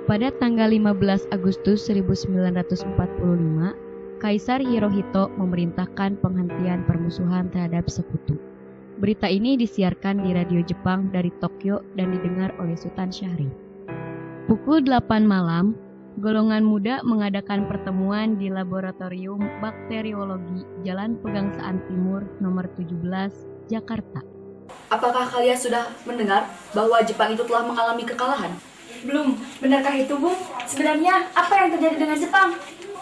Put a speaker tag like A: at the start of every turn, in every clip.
A: Pada tanggal 15 Agustus 1945, Kaisar Hirohito memerintahkan penghentian permusuhan terhadap sekutu. Berita ini disiarkan di radio Jepang dari Tokyo dan didengar oleh Sultan Syahrir. Pukul 8 malam, golongan muda mengadakan pertemuan di Laboratorium Bakteriologi Jalan Pegangsaan Timur nomor 17, Jakarta.
B: Apakah kalian sudah mendengar bahwa Jepang itu telah mengalami kekalahan?
C: Belum, benarkah itu, Bung? Sebenarnya apa yang terjadi dengan Jepang?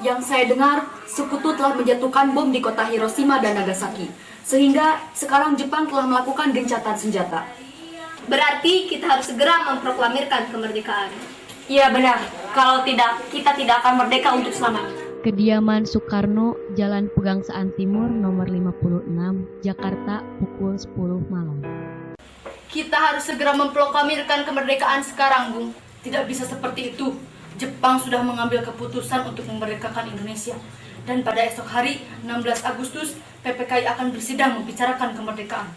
B: Yang saya dengar, sekutu telah menjatuhkan bom di kota Hiroshima dan Nagasaki. Sehingga sekarang Jepang telah melakukan gencatan senjata.
D: Berarti kita harus segera memproklamirkan kemerdekaan.
C: Iya benar, kalau tidak, kita tidak akan merdeka untuk selamanya.
A: Kediaman Soekarno, Jalan Pegangsaan Timur nomor 56, Jakarta, pukul 10 malam.
B: Kita harus segera memproklamirkan kemerdekaan sekarang, Bung. Tidak bisa seperti itu. Jepang sudah mengambil keputusan untuk memerdekakan Indonesia. Dan pada esok hari, 16 Agustus, PPKI akan bersidang membicarakan kemerdekaan.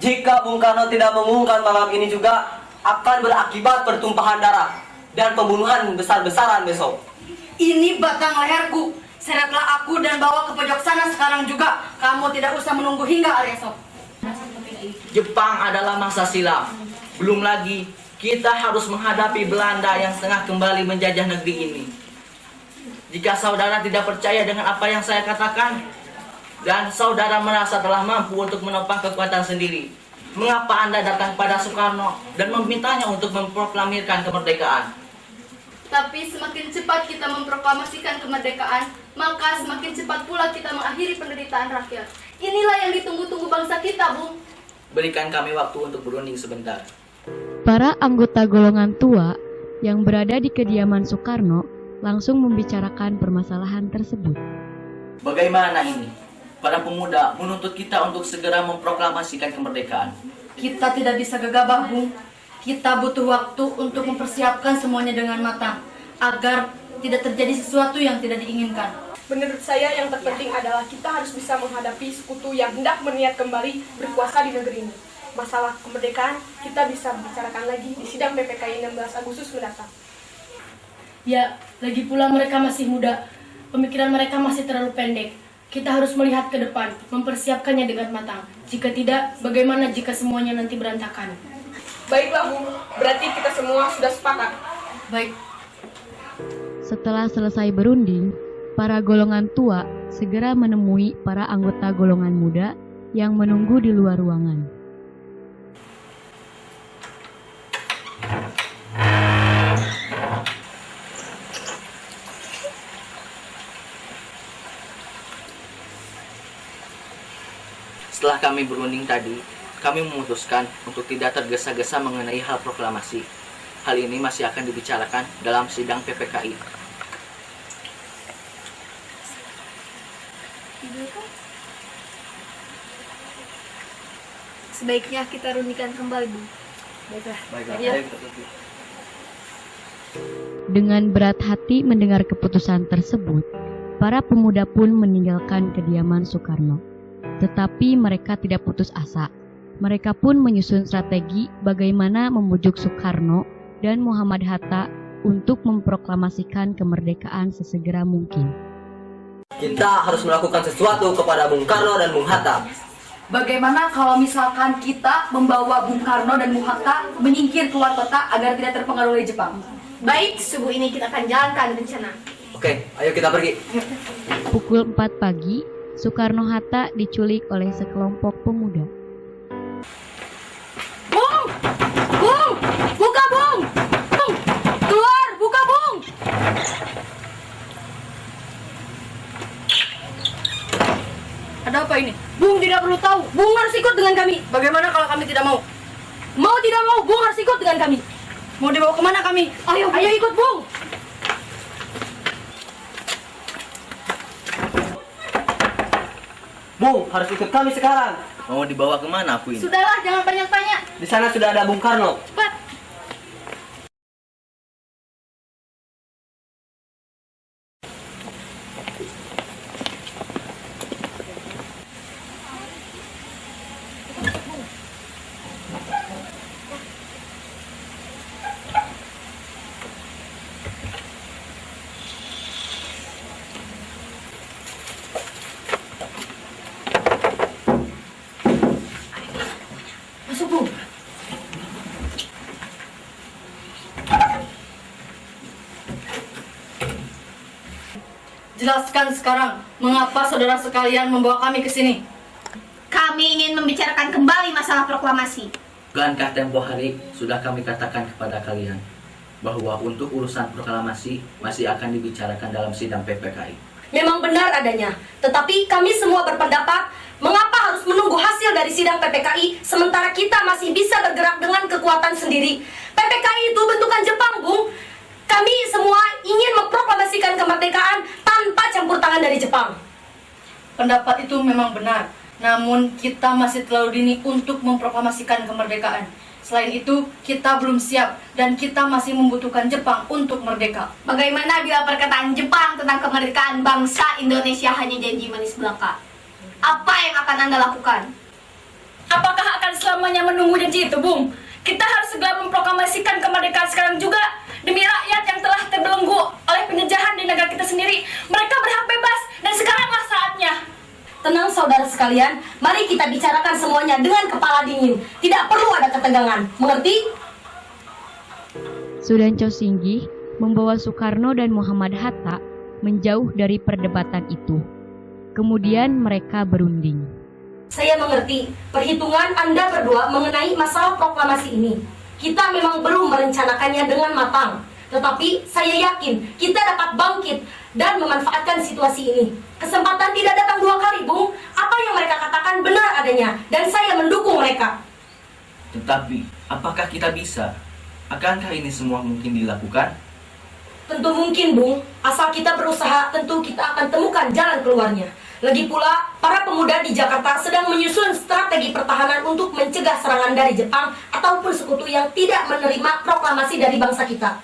E: Jika Bung Karno tidak mengumumkan malam ini juga, akan berakibat pertumpahan darah dan pembunuhan besar-besaran besok.
B: Ini batang leherku. Seretlah aku dan bawa ke pojok sana sekarang juga. Kamu tidak usah menunggu hingga hari esok.
F: Jepang adalah masa silam. Belum lagi, kita harus menghadapi Belanda yang setengah kembali menjajah negeri ini. Jika saudara tidak percaya dengan apa yang saya katakan, dan saudara merasa telah mampu untuk menopang kekuatan sendiri, mengapa Anda datang pada Soekarno dan memintanya untuk memproklamirkan kemerdekaan?
B: Tapi semakin cepat kita memproklamasikan kemerdekaan, maka semakin cepat pula kita mengakhiri penderitaan rakyat. Inilah yang ditunggu-tunggu bangsa kita, Bung.
F: Berikan kami waktu untuk berunding sebentar.
A: Para anggota golongan tua yang berada di kediaman Soekarno langsung membicarakan permasalahan tersebut.
F: Bagaimana ini? Para pemuda menuntut kita untuk segera memproklamasikan kemerdekaan.
B: Kita tidak bisa gegabah, Bung. Kita butuh waktu untuk mempersiapkan semuanya dengan matang, agar tidak terjadi sesuatu yang tidak diinginkan.
G: Menurut saya yang terpenting adalah kita harus bisa menghadapi sekutu yang hendak berniat kembali berkuasa di negeri ini. Masalah kemerdekaan kita bisa bicarakan lagi di sidang PPKI 16 Agustus mendatang.
C: Ya, lagi pula mereka masih muda. Pemikiran mereka masih terlalu pendek. Kita harus melihat ke depan, mempersiapkannya dengan matang. Jika tidak, bagaimana jika semuanya nanti berantakan?
G: Baiklah, Bung. Berarti kita semua sudah sepakat.
B: Baik.
A: Setelah selesai berunding, para golongan tua segera menemui para anggota golongan muda yang menunggu di luar ruangan.
F: Setelah kami berunding tadi, kami memutuskan untuk tidak tergesa-gesa mengenai hal proklamasi. Hal ini masih akan dibicarakan dalam sidang PPKI.
D: Sebaiknya kita rundikan kembali, Bu.
F: Baiklah.
A: Dengan berat hati mendengar keputusan tersebut, para pemuda pun meninggalkan kediaman Soekarno. Tetapi mereka tidak putus asa. Mereka pun menyusun strategi bagaimana membujuk Soekarno dan Muhammad Hatta untuk memproklamasikan kemerdekaan sesegera mungkin.
E: Kita harus melakukan sesuatu kepada Bung Karno dan Bung Hatta.
B: Bagaimana kalau misalkan kita membawa Bung Karno dan Bung Hatta menyingkir keluar kota agar tidak terpengaruh oleh Jepang?
D: Baik, subuh ini kita akan jalankan rencana.
E: Oke, ayo kita pergi.
A: Pukul 4 pagi, Soekarno-Hatta diculik oleh sekelompok pemuda.
B: Bung! Bung! Buka, Bung! Bung! Keluar! Buka, Bung! Ada apa ini? Bung tidak perlu tahu. Bung harus ikut dengan kami. Bagaimana kalau kami tidak mau? Mau tidak mau, Bung harus ikut dengan kami. Mau dibawa kemana kami? Ayo ikut, Bung!
E: Bung, harus ikut kami sekarang.
F: Mau dibawa kemana aku ini?
B: Sudahlah, jangan banyak tanya.
E: Di sana sudah ada Bung Karno.
B: Cepat. Jelaskan sekarang, mengapa saudara sekalian membawa kami ke sini?
D: Kami ingin membicarakan kembali masalah proklamasi.
F: Bukankah tempo hari sudah kami katakan kepada kalian bahwa untuk urusan proklamasi masih akan dibicarakan dalam sidang PPKI?
H: Memang benar adanya, tetapi kami semua berpendapat mengapa harus menunggu hasil dari sidang PPKI sementara kita masih bisa bergerak dengan kekuatan sendiri. PPKI itu bentukan Jepang, Bung. Kami semua ingin memproklamasikan kemerdekaan tanpa campur tangan dari Jepang.
B: Pendapat itu memang benar, namun kita masih terlalu dini untuk memproklamasikan kemerdekaan. Selain itu, kita belum siap dan kita masih membutuhkan Jepang untuk merdeka.
D: Bagaimana bila perkataan Jepang tentang kemerdekaan bangsa Indonesia hanya janji manis belaka? Apa yang akan Anda lakukan?
C: Apakah akan selamanya menunggu janji itu, Bung? Kita harus segera memproklamasikan kemerdekaan sekarang juga demi rakyat yang telah terbelenggu oleh penjajahan di negara kita sendiri. Mereka berhak bebas dan sekaranglah saatnya.
H: Tenang saudara sekalian, mari kita bicarakan semuanya dengan kepala dingin. Tidak perlu ada ketegangan, mengerti?
A: Sudanco Singgih membawa Soekarno dan Muhammad Hatta menjauh dari perdebatan itu. Kemudian mereka berunding.
H: Saya mengerti perhitungan Anda berdua mengenai masalah proklamasi ini. Kita memang belum merencanakannya dengan matang. Tetapi saya yakin kita dapat bangkit dan memanfaatkan situasi ini. Kesempatan tidak datang dua kali, Bung. Apa yang mereka katakan benar adanya, dan saya mendukung mereka.
F: Tetapi, apakah kita bisa? Akankah ini semua mungkin dilakukan?
H: Tentu mungkin, Bung. Asal kita berusaha, tentu kita akan temukan jalan keluarnya. Lagi pula, para pemuda di Jakarta sedang menyusun strategi pertahanan untuk mencegah serangan dari Jepang ataupun sekutu yang tidak menerima proklamasi dari bangsa kita.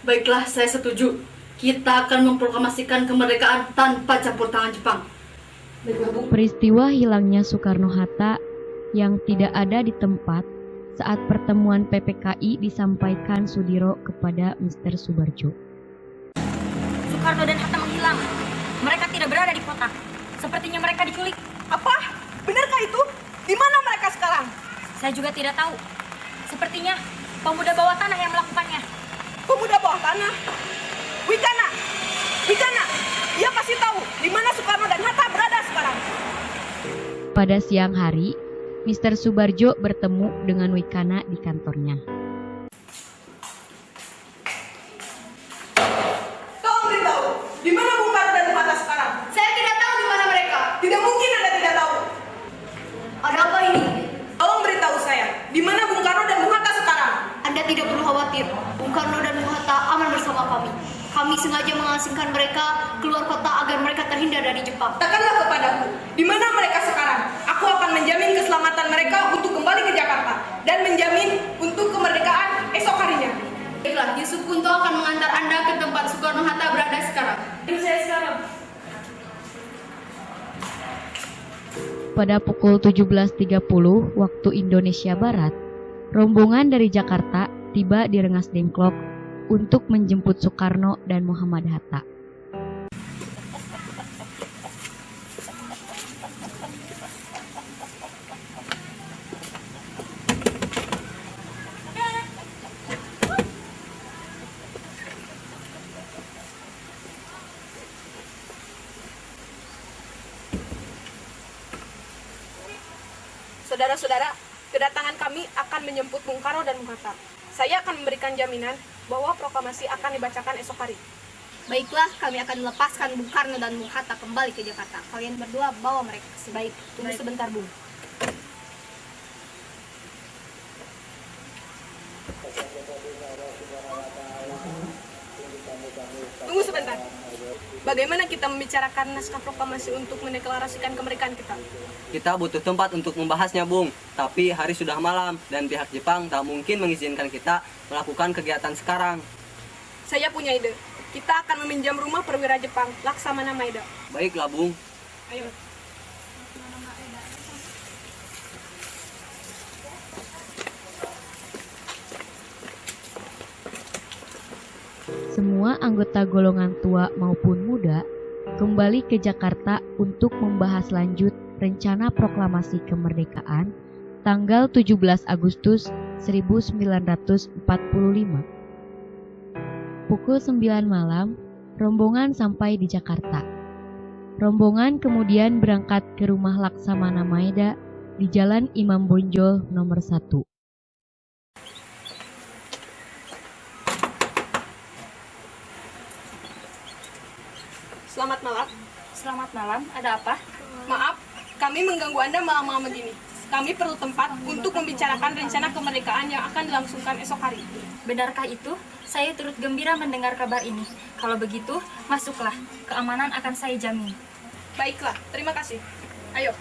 B: Baiklah, saya setuju. Kita akan memproklamasikan kemerdekaan tanpa campur tangan Jepang.
H: Baiklah, Bung.
A: Peristiwa hilangnya Soekarno-Hatta yang tidak ada di tempat saat pertemuan PPKI disampaikan Sudiro kepada Mr. Subarjo.
D: Soekarno dan Hatta menghilang. Mereka tidak berada di kota. Sepertinya mereka diculik.
G: Apa? Benarkah itu? Di mana mereka sekarang?
D: Saya juga tidak tahu. Sepertinya pemuda bawah tanah yang melakukannya.
G: Pemuda bawah tanah? Wicana! Wicana! Ia pasti tahu di mana Soekarno dan Hatta berada sekarang.
A: Pada siang hari, Mr. Subarjo bertemu dengan Wicana di kantornya.
G: Tolong beritahu, di mana Bung Karno dan Hatta sekarang?
D: Saya tidak tahu di mana mereka.
G: Tidak mungkin Anda tidak tahu.
D: Ada apa ini?
G: Tolong beritahu saya, di mana Bung Karno dan Bung Hatta sekarang?
D: Anda tidak perlu khawatir. Bung Karno dan Bung Hatta aman bersama kami. Kami sengaja mengasingkan mereka keluar kota agar mereka terhindar dari Jepang.
G: Katakanlah kepadaku, di mana mereka sekarang? Aku akan menjamin keselamatan mereka untuk kembali ke Jakarta dan menjamin untuk kemerdekaan esok harinya.
B: Baiklah, Yusuf Kunto akan mengantar Anda ke tempat Soekarno-Hatta berada sekarang.
C: Ini saya sekarang.
A: Pada pukul 17.30 waktu Indonesia Barat, rombongan dari Jakarta tiba di Rengas Dengklok untuk menjemput Soekarno dan Muhammad Hatta.
G: Saudara-saudara, kedatangan kami akan menjemput Bung Karno dan Bung Hatta. Saya akan memberikan jaminan bahwa proklamasi akan dibacakan esok hari.
D: Baiklah, kami akan melepaskan Bung Karno dan Bung Hatta kembali ke Jakarta. Kalian berdua bawa mereka ke sini.
H: Baik, tunggu sebentar, Bung.
G: Tunggu sebentar. Bagaimana kita membicarakan naskah proklamasi untuk mendeklarasikan kemerdekaan kita?
E: Kita butuh tempat untuk membahasnya, Bung. Tapi hari sudah malam dan pihak Jepang tak mungkin mengizinkan kita melakukan kegiatan sekarang.
G: Saya punya ide. Kita akan meminjam rumah perwira Jepang, Laksamana Maeda.
E: Baiklah, Bung.
G: Ayo.
A: Semua anggota golongan tua maupun muda kembali ke Jakarta untuk membahas lanjut rencana proklamasi kemerdekaan tanggal 17 Agustus 1945. Pukul 9 malam, rombongan sampai di Jakarta. Rombongan kemudian berangkat ke rumah Laksamana Maeda di Jalan Imam Bonjol nomor 1.
G: Selamat malam.
I: Selamat malam, ada apa?
G: Maaf, kami mengganggu Anda malam-malam begini. Kami perlu tempat untuk membicarakan rencana kemerdekaan yang akan dilangsungkan esok hari.
I: Benarkah itu? Saya turut gembira mendengar kabar ini. Kalau begitu, masuklah. Keamanan akan saya jamin.
G: Baiklah, terima kasih. Ayo.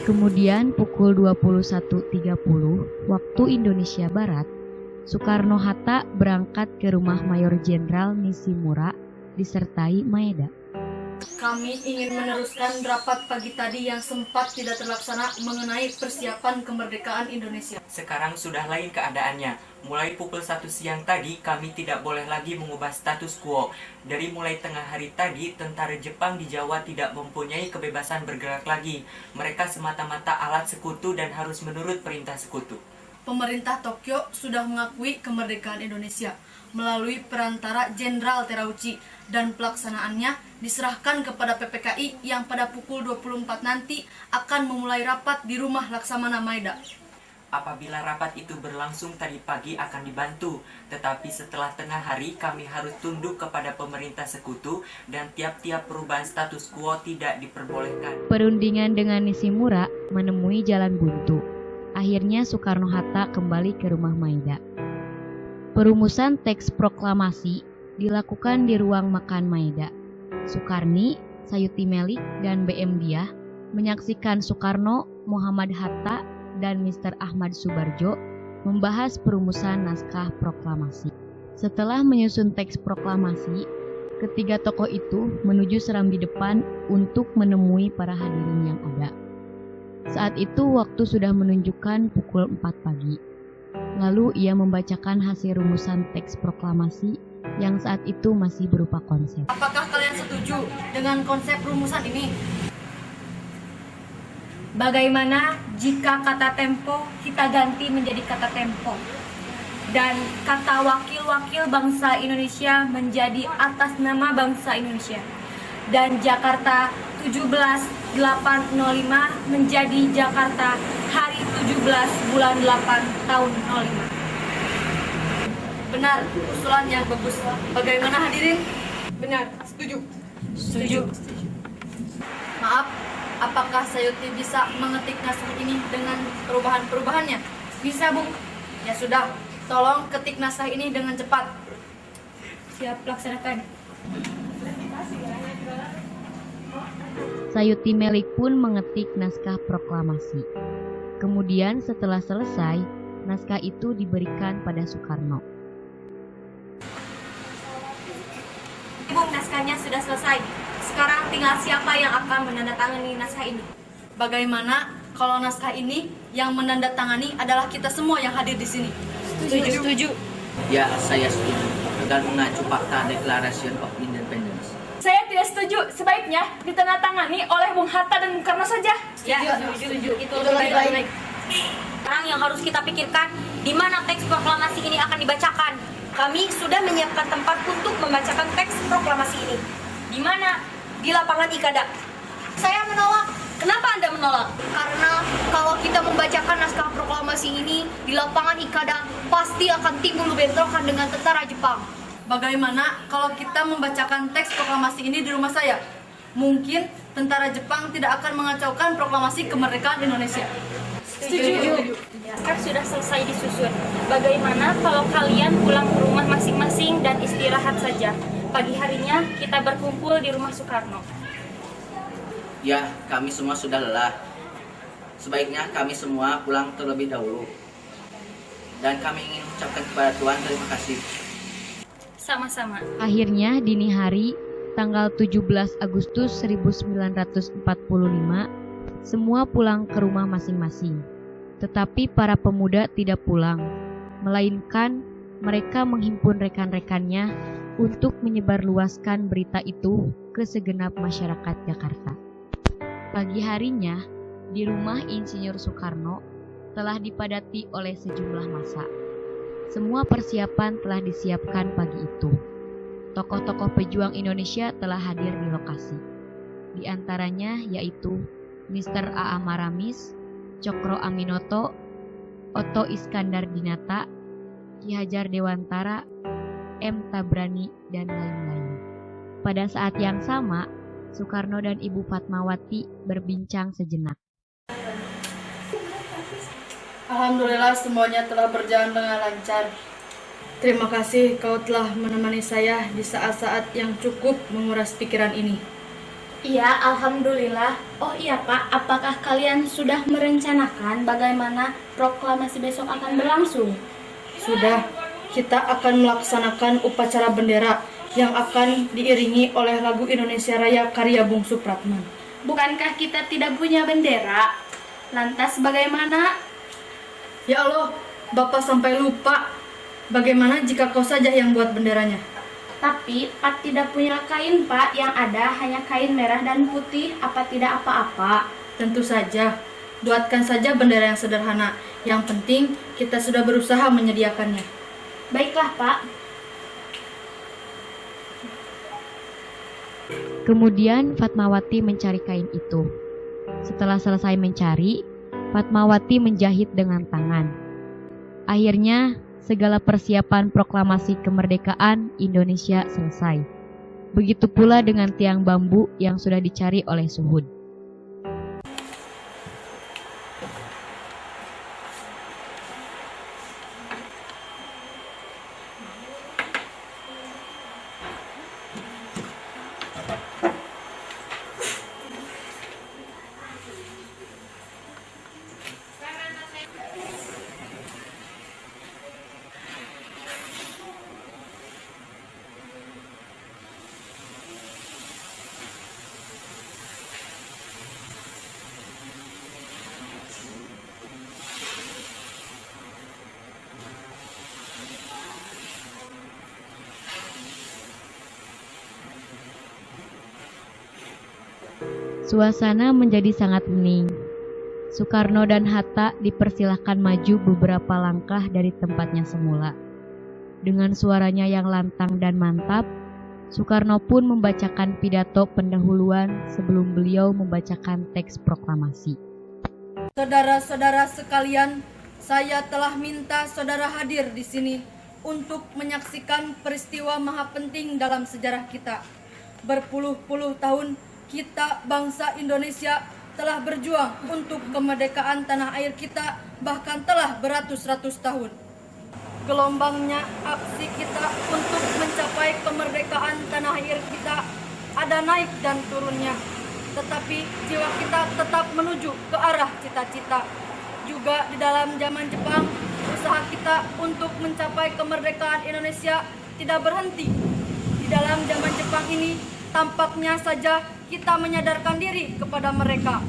A: Kemudian pukul 21.30 waktu Indonesia Barat, Soekarno-Hatta berangkat ke rumah Mayor Jenderal Nishimura disertai Maeda.
B: Kami ingin meneruskan rapat pagi tadi yang sempat tidak terlaksana mengenai persiapan kemerdekaan Indonesia.
J: Sekarang sudah lain keadaannya. Mulai pukul 1 siang tadi, kami tidak boleh lagi mengubah status quo. Dari mulai tengah hari tadi, tentara Jepang di Jawa tidak mempunyai kebebasan bergerak lagi. Mereka semata-mata alat sekutu dan harus menurut perintah sekutu.
B: Pemerintah Tokyo sudah mengakui kemerdekaan Indonesia melalui perantara Jenderal Terauchi dan pelaksanaannya diserahkan kepada PPKI yang pada pukul 24 nanti akan memulai rapat di rumah Laksamana Maeda.
J: Apabila rapat itu berlangsung tadi pagi akan dibantu, tetapi setelah tengah hari kami harus tunduk kepada pemerintah sekutu dan tiap-tiap perubahan status quo tidak diperbolehkan.
A: Perundingan dengan Nishimura menemui jalan buntu. Akhirnya Soekarno-Hatta kembali ke rumah Maeda. Perumusan teks proklamasi dilakukan di ruang makan Maeda. Soekarni, Sayuti Melik, dan BM Diah menyaksikan Soekarno, Muhammad Hatta, dan Mr. Ahmad Subarjo membahas perumusan naskah proklamasi. Setelah menyusun teks proklamasi, ketiga tokoh itu menuju serambi depan untuk menemui para hadirin yang ada. Saat itu waktu sudah menunjukkan pukul 4 pagi. Lalu ia membacakan hasil rumusan teks proklamasi yang saat itu masih berupa konsep.
B: Apakah kalian setuju dengan konsep rumusan ini?
I: Bagaimana jika kata tempo kita ganti menjadi kata tempo? Dan kata wakil-wakil bangsa Indonesia menjadi atas nama bangsa Indonesia. Dan Jakarta 17/8/05 menjadi Jakarta hari 17 bulan 8 tahun 05.
B: Benar, usulan yang bagus. Bagaimana hadirin?
G: Benar, setuju.
B: Setuju. Maaf, apakah Sayuti bisa mengetik naskah ini dengan perubahan-perubahannya?
I: Bisa, Bu.
B: Ya sudah, tolong ketik naskah ini dengan cepat.
I: Siap, laksanakan.
A: Sayuti Melik pun mengetik naskah proklamasi. Kemudian setelah selesai, naskah itu diberikan pada Soekarno.
I: Ibu, naskahnya sudah selesai. Sekarang tinggal siapa yang akan menandatangani naskah ini?
B: Bagaimana kalau naskah ini yang menandatangani adalah kita semua yang hadir di sini?
I: Setuju.
F: Ya, saya setuju. Dengan mengacu fakta Declaration of Independence.
G: Saya tidak setuju. Sebaiknya ditandatangani oleh Bung Hatta dan Bung Karno saja.
I: Ya, setuju. Itu lebih baik. Sekarang yang harus kita pikirkan, di mana teks proklamasi ini akan dibacakan. Kami sudah menyiapkan tempat untuk membacakan teks proklamasi ini. Di mana? Di lapangan Ikada.
D: Saya menolak.
I: Kenapa Anda menolak?
D: Karena kalau kita membacakan naskah proklamasi ini di lapangan Ikada, pasti akan timbul bentrokan dengan tentara Jepang.
B: Bagaimana kalau kita membacakan teks proklamasi ini di rumah saya? Mungkin tentara Jepang tidak akan mengacaukan proklamasi kemerdekaan Indonesia.
I: Setuju. Kan sudah selesai disusun. Bagaimana kalau kalian pulang ke rumah masing-masing dan istirahat saja? Pagi harinya kita berkumpul di rumah Soekarno.
F: Ya, kami semua sudah lelah. Sebaiknya kami semua pulang terlebih dahulu. Dan kami ingin mengucapkan kepada Tuhan terima kasih.
I: Sama-sama.
A: Akhirnya dini hari, tanggal 17 Agustus 1945, semua pulang ke rumah masing-masing. Tetapi para pemuda tidak pulang, melainkan mereka menghimpun rekan-rekannya untuk menyebarluaskan berita itu ke segenap masyarakat Jakarta. Pagi harinya, di rumah Insinyur Soekarno telah dipadati oleh sejumlah massa. Semua persiapan telah disiapkan pagi itu. Tokoh-tokoh pejuang Indonesia telah hadir di lokasi. Di antaranya yaitu Mr. A.A. Maramis, Cokro Aminoto, Oto Iskandar Dinata, Ki Hajar Dewantara, M. Tabrani, dan lain-lain. Pada saat yang sama, Soekarno dan Ibu Fatmawati berbincang sejenak.
B: Alhamdulillah semuanya telah berjalan dengan lancar. Terima kasih kau telah menemani saya di saat-saat yang cukup menguras pikiran ini.
I: Iya, alhamdulillah. Oh iya Pak, apakah kalian sudah merencanakan bagaimana proklamasi besok akan berlangsung?
B: Sudah, kita akan melaksanakan upacara bendera yang akan diiringi oleh lagu Indonesia Raya karya Bung Supratman.
I: Bukankah kita tidak punya bendera? Lantas bagaimana?
B: Ya Allah, Bapak sampai lupa. Bagaimana jika kau saja yang buat benderanya?
I: Tapi Pak tidak punya kain Pak, yang ada hanya kain merah dan putih, apa tidak apa-apa?
B: Tentu saja, buatkan saja bendera yang sederhana. Yang penting kita sudah berusaha menyediakannya.
I: Baiklah Pak.
A: Kemudian Fatmawati mencari kain itu. Setelah selesai mencari, Fatmawati menjahit dengan tangan. Akhirnya, segala persiapan proklamasi kemerdekaan Indonesia selesai. Begitu pula dengan tiang bambu yang sudah dicari oleh Suhud. Suasana menjadi sangat hening. Soekarno dan Hatta dipersilahkan maju beberapa langkah dari tempatnya semula. Dengan suaranya yang lantang dan mantap, Soekarno pun membacakan pidato pendahuluan sebelum beliau membacakan teks proklamasi.
B: Saudara-saudara sekalian, saya telah minta saudara hadir di sini untuk menyaksikan peristiwa maha penting dalam sejarah kita. Berpuluh-puluh tahun kita bangsa Indonesia telah berjuang untuk kemerdekaan tanah air kita, bahkan telah beratus-ratus tahun. Gelombangnya aksi kita untuk mencapai kemerdekaan tanah air kita ada naik dan turunnya, tetapi jiwa kita tetap menuju ke arah cita-cita. Juga di dalam zaman Jepang, usaha kita untuk mencapai kemerdekaan Indonesia tidak berhenti. Di dalam zaman Jepang ini, tampaknya saja kita menyadarkan diri kepada mereka,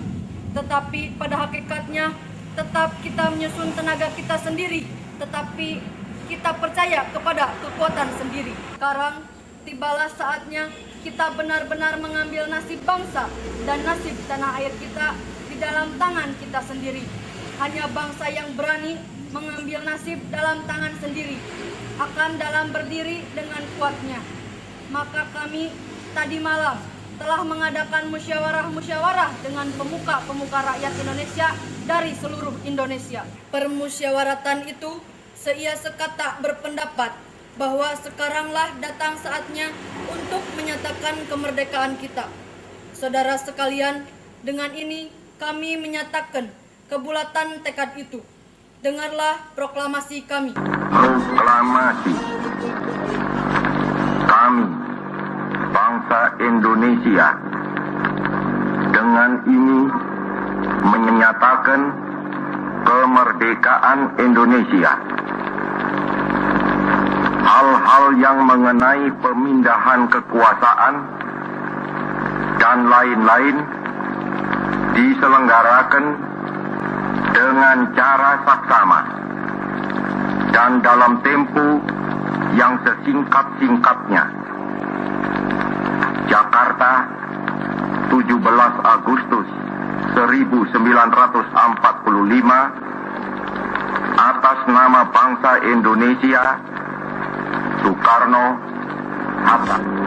B: tetapi pada hakikatnya tetap kita menyusun tenaga kita sendiri, tetapi kita percaya kepada kekuatan sendiri. Sekarang tibalah saatnya kita benar-benar mengambil nasib bangsa dan nasib tanah air kita di dalam tangan kita sendiri. Hanya bangsa yang berani mengambil nasib dalam tangan sendiri akan dalam berdiri dengan kuatnya. Maka kami tadi malam telah mengadakan musyawarah-musyawarah dengan pemuka-pemuka rakyat Indonesia dari seluruh Indonesia. Permusyawaratan itu seia sekata berpendapat bahwa sekaranglah datang saatnya untuk menyatakan kemerdekaan kita. Saudara sekalian, dengan ini kami menyatakan kebulatan tekad itu. Dengarlah proklamasi kami.
K: Proklamasi kami, bangsa Indonesia, dengan ini menyatakan kemerdekaan Indonesia. Hal-hal yang mengenai pemindahan kekuasaan dan lain-lain diselenggarakan dengan cara saksama dan dalam tempo yang sesingkat-singkatnya. Jakarta, 17 Agustus 1945 atau atas nama bangsa Indonesia, Soekarno-Hatta.